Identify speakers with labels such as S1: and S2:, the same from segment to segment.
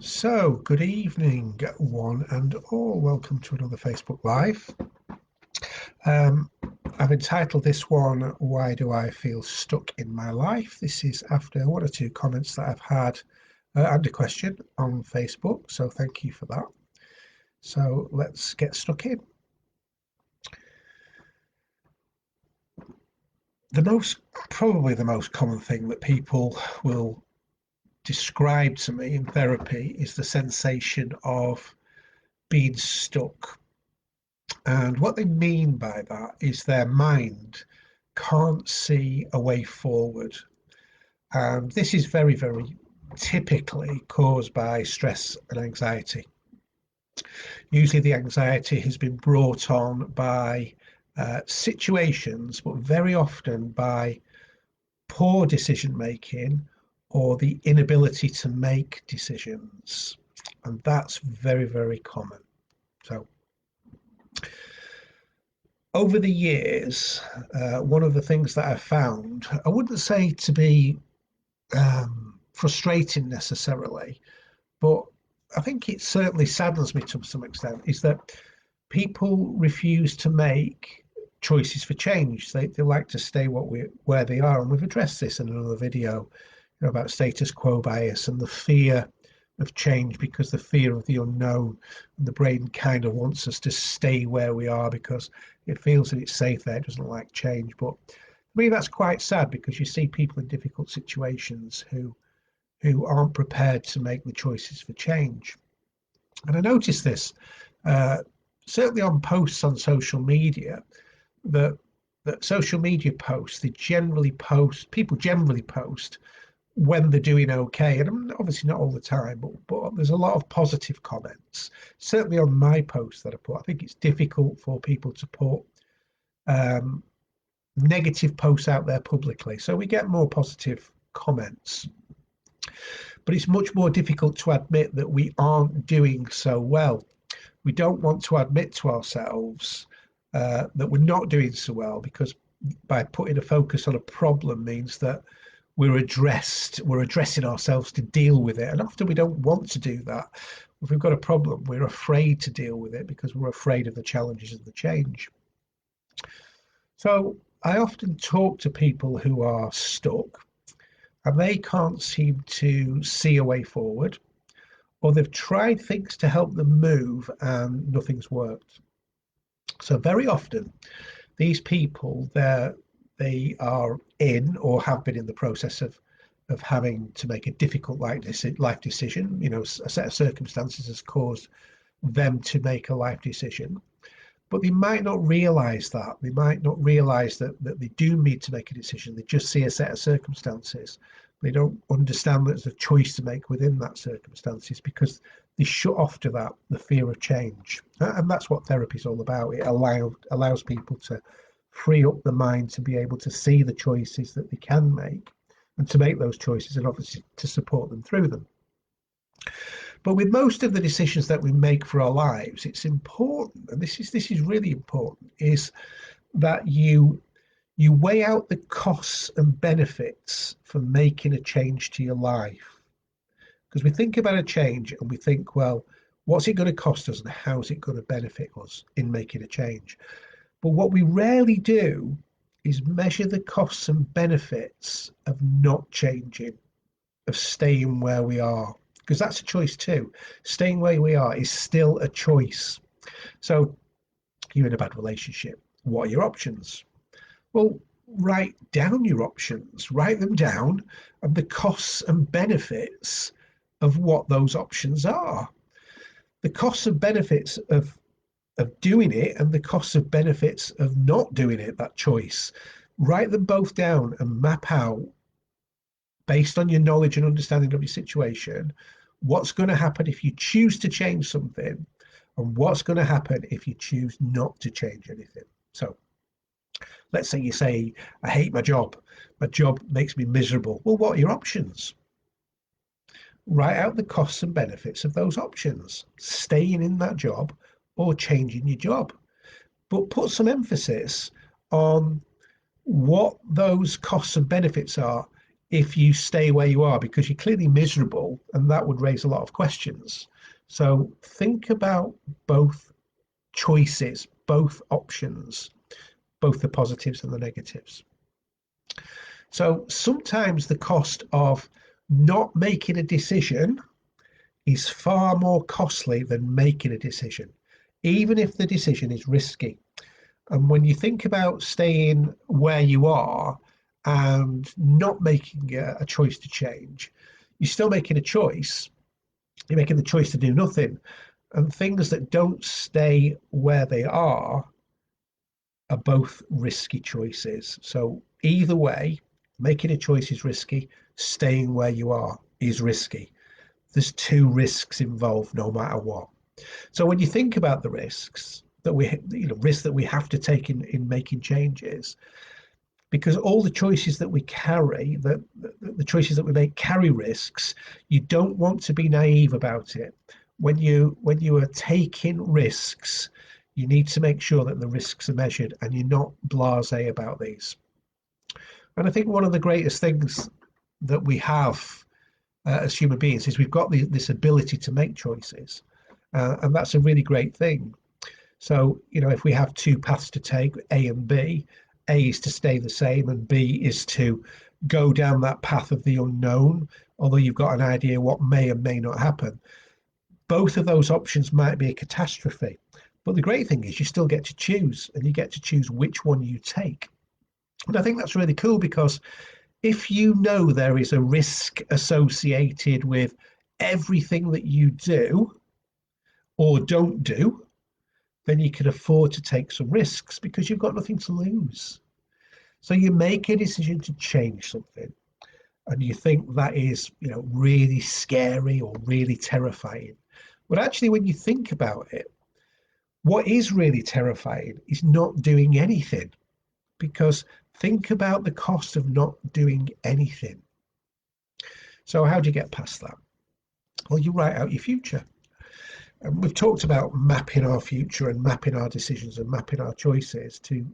S1: So, good evening, one and all. Welcome to another Facebook Live. Um, I've entitled this one, Why Do I Feel Stuck in My Life? This is after one or two comments that I've had and a question on Facebook. So, thank you for that. So, let's get stuck in. Probably the most common thing that people will describe to me in therapy is the sensation of being stuck. And what they mean by that is their mind can't see a way forward. And this is very, very typically caused by stress and anxiety. Usually, the anxiety has been brought on by situations, but very often by poor decision making or the inability to make decisions. And that's very, very common. So, over the years, one of the things that I found, I wouldn't say to be frustrating necessarily, but I think it certainly saddens me to some extent, is that people refuse to make choices for change. They like to stay where they are. And we've addressed this in another video, about status quo bias and the fear of change because the fear of the unknown. And the brain kind of wants us to stay where we are because it feels that it's safe there. It doesn't like change. But to me, that's quite sad because you see people in difficult situations who aren't prepared to make the choices for change. And I noticed this uh, certainly on posts on social media that social media posts, people generally post when they're doing okay. And obviously not all the time, but there's a lot of positive comments. Certainly on my post that I put, I think it's difficult for people to put um, negative posts out there publicly. So we get more positive comments. But it's much more difficult to admit that we aren't doing so well. We don't want to admit to ourselves that we're not doing so well because by putting a focus on a problem means that we're addressing ourselves to deal with it. And often we don't want to do that. If we've got a problem, we're afraid to deal with it because we're afraid of the challenges of the change. So I often talk to people who are stuck and they can't seem to see a way forward, or they've tried things to help them move and nothing's worked. So very often, these people, they are in or have been in the process of having to make a difficult life decision. A set of circumstances has caused them to make a life decision, but they might not realize that. They might not realize that they do need to make a decision. They just see a set of circumstances. They don't understand that there's a choice to make within that circumstances because they shut off to that, the fear of change. And that's what therapy is all about. It allows people to free up the mind to be able to see the choices that they can make and to make those choices and obviously to support them through them. But with most of the decisions that we make for our lives, it's important, and this is really important, is that you weigh out the costs and benefits for making a change to your life. Because we think about a change and we think, well, what's it going to cost us and how's it going to benefit us in making a change? But what we rarely do is measure the costs and benefits of not changing, of staying where we are, because that's a choice too. Staying where we are is still a choice. So you're in a bad relationship. What are your options? Well, write down your options, write them down, and the costs and benefits of what those options are. The costs and benefits of doing it and the costs of benefits of not doing it, that choice. Write them both down and map out, based on your knowledge and understanding of your situation, what's going to happen if you choose to change something and what's going to happen if you choose not to change anything. So let's say you say, I hate my job. My job makes me miserable. Well, what are your options? Write out the costs and benefits of those options, staying in that job or changing your job. But put some emphasis on what those costs and benefits are if you stay where you are, because you're clearly miserable, and that would raise a lot of questions. So think about both choices, both options, both the positives and the negatives. So sometimes the cost of not making a decision is far more costly than making a decision, even if the decision is risky. And when you think about staying where you are and not making a choice to change, you're still making a choice. You're making the choice to do nothing. And things that don't stay where they are both risky choices. So either way, making a choice is risky. Staying where you are is risky. There's two risks involved no matter what. So when you think about the risks that risks that we have to take in making changes, because all the choices that we carry, the choices that we make carry risks, you don't want to be naive about it. When you are taking risks, you need to make sure that the risks are measured and you're not blasé about these. And I think one of the greatest things that we have as human beings is we've got this ability to make choices, and that's a really great thing. So, if we have two paths to take, A and B, A is to stay the same and B is to go down that path of the unknown, although you've got an idea what may and may not happen. Both of those options might be a catastrophe. But the great thing is you still get to choose, and you get to choose which one you take. And I think that's really cool, because if you know there is a risk associated with everything that you do or don't do, then you can afford to take some risks because you've got nothing to lose. So you make a decision to change something and you think that is, really scary or really terrifying. But actually, when you think about it, what is really terrifying is not doing anything, because think about the cost of not doing anything. So how do you get past that? Well, you write out your future. And we've talked about mapping our future and mapping our decisions and mapping our choices to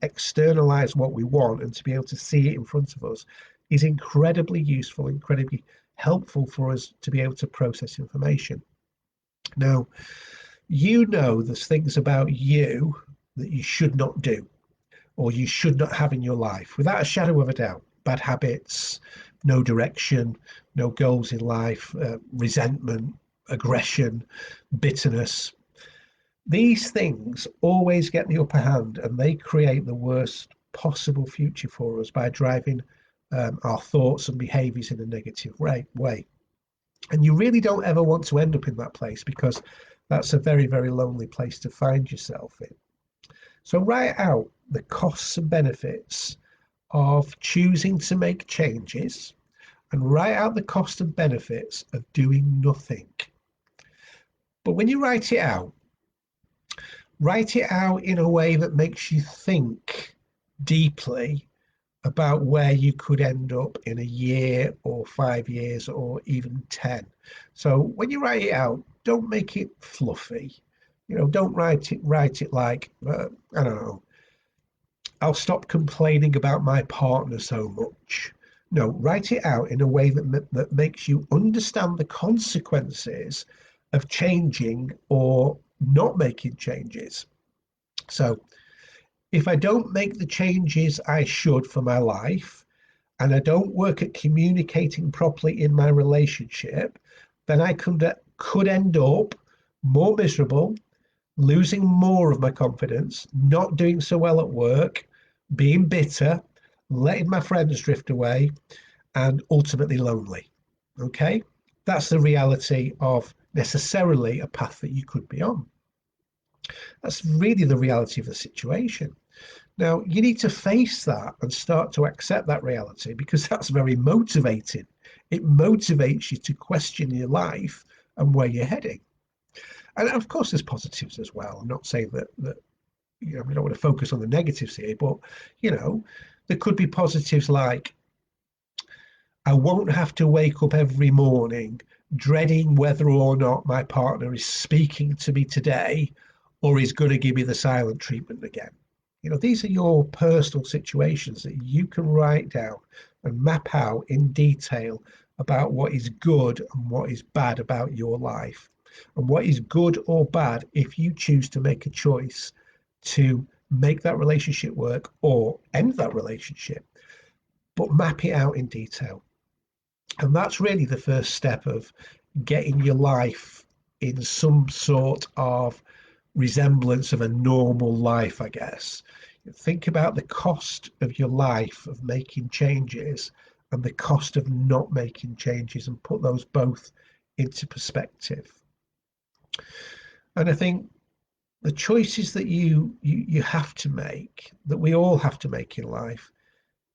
S1: externalize what we want and to be able to see it in front of us is incredibly useful, incredibly helpful for us to be able to process information. Now, there's things about you that you should not do or you should not have in your life without a shadow of a doubt. Bad habits, no direction, no goals in life, resentment, aggression, bitterness. These things always get the upper hand and they create the worst possible future for us by driving our thoughts and behaviors in a negative way. And you really don't ever want to end up in that place, because that's a very, very lonely place to find yourself in. So write out the costs and benefits of choosing to make changes, and write out the cost and benefits of doing nothing. But when you write it out in a way that makes you think deeply about where you could end up in a year or 5 years or even 10. So when you write it out, don't make it fluffy. Don't write it like, I don't know, I'll stop complaining about my partner so much. No, write it out in a way that makes you understand the consequences of changing or not making changes. So if I don't make the changes I should for my life, and I don't work at communicating properly in my relationship, then I could end up more miserable, losing more of my confidence, not doing so well at work, being bitter, letting my friends drift away, and ultimately lonely. Okay? That's the reality of necessarily a path that you could be on. That's really the reality of the situation. Now, you need to face that and start to accept that reality, because that's very motivating. It motivates you to question your life and where you're heading. And of course, there's positives as well. I'm not saying that we don't want to focus on the negatives here, but there could be positives like, I won't have to wake up every morning dreading whether or not my partner is speaking to me today or is going to give me the silent treatment again. These are your personal situations that you can write down and map out in detail about what is good and what is bad about your life, and what is good or bad if you choose to make a choice to make that relationship work or end that relationship, but map it out in detail. And that's really the first step of getting your life in some sort of resemblance of a normal life, I guess. Think about the cost of your life of making changes and the cost of not making changes, and put those both into perspective. And I think the choices that you have to make, that we all have to make in life,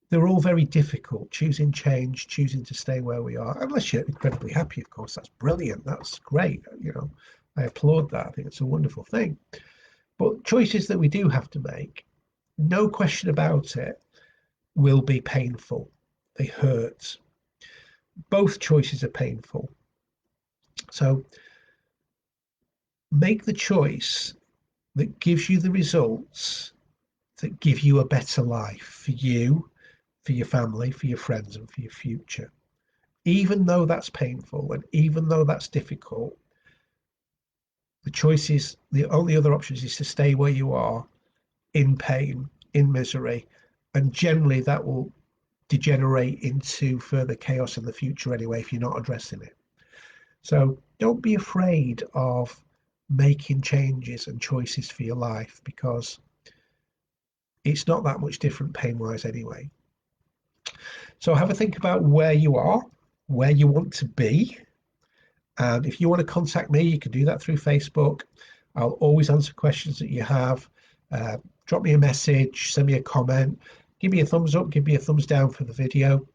S1: they're all very difficult. Choosing change, choosing to stay where we are, unless you're incredibly happy, of course, that's brilliant. That's great. I applaud that. I think it's a wonderful thing. But choices that we do have to make, no question about it, will be painful. They hurt. Both choices are painful. So make the choice that gives you the results that give you a better life for you, for your family, for your friends, and for your future. Even though that's painful and even though that's difficult, the only other option is to stay where you are in pain, in misery, and generally that will degenerate into further chaos in the future anyway if you're not addressing it. So don't be afraid of making changes and choices for your life, because it's not that much different pain wise anyway. So have a think about where you are, where you want to be. And if you want to contact me, you can do that through Facebook. I'll always answer questions that you have. Drop me a message, send me a comment, give me a thumbs up, give me a thumbs down for the video.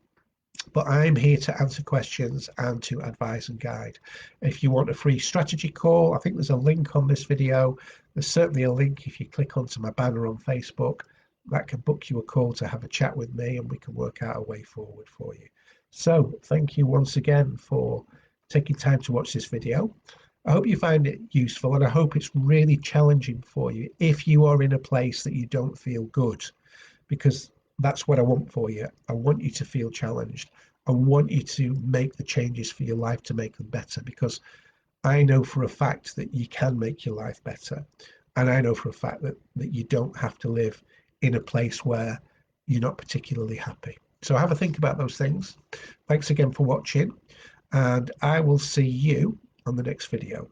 S1: But I'm here to answer questions and to advise and guide. If you want a free strategy call, I think there's a link on this video. There's certainly a link if you click onto my banner on Facebook that can book you a call to have a chat with me, and we can work out a way forward for you. So thank you once again for taking time to watch this video. I hope you find it useful, and I hope it's really challenging for you if you are in a place that you don't feel good, because that's what I want for you. I want you to feel challenged. I want you to make the changes for your life to make them better, because I know for a fact that you can make your life better. And I know for a fact that you don't have to live in a place where you're not particularly happy. So have a think about those things. Thanks again for watching, and I will see you on the next video.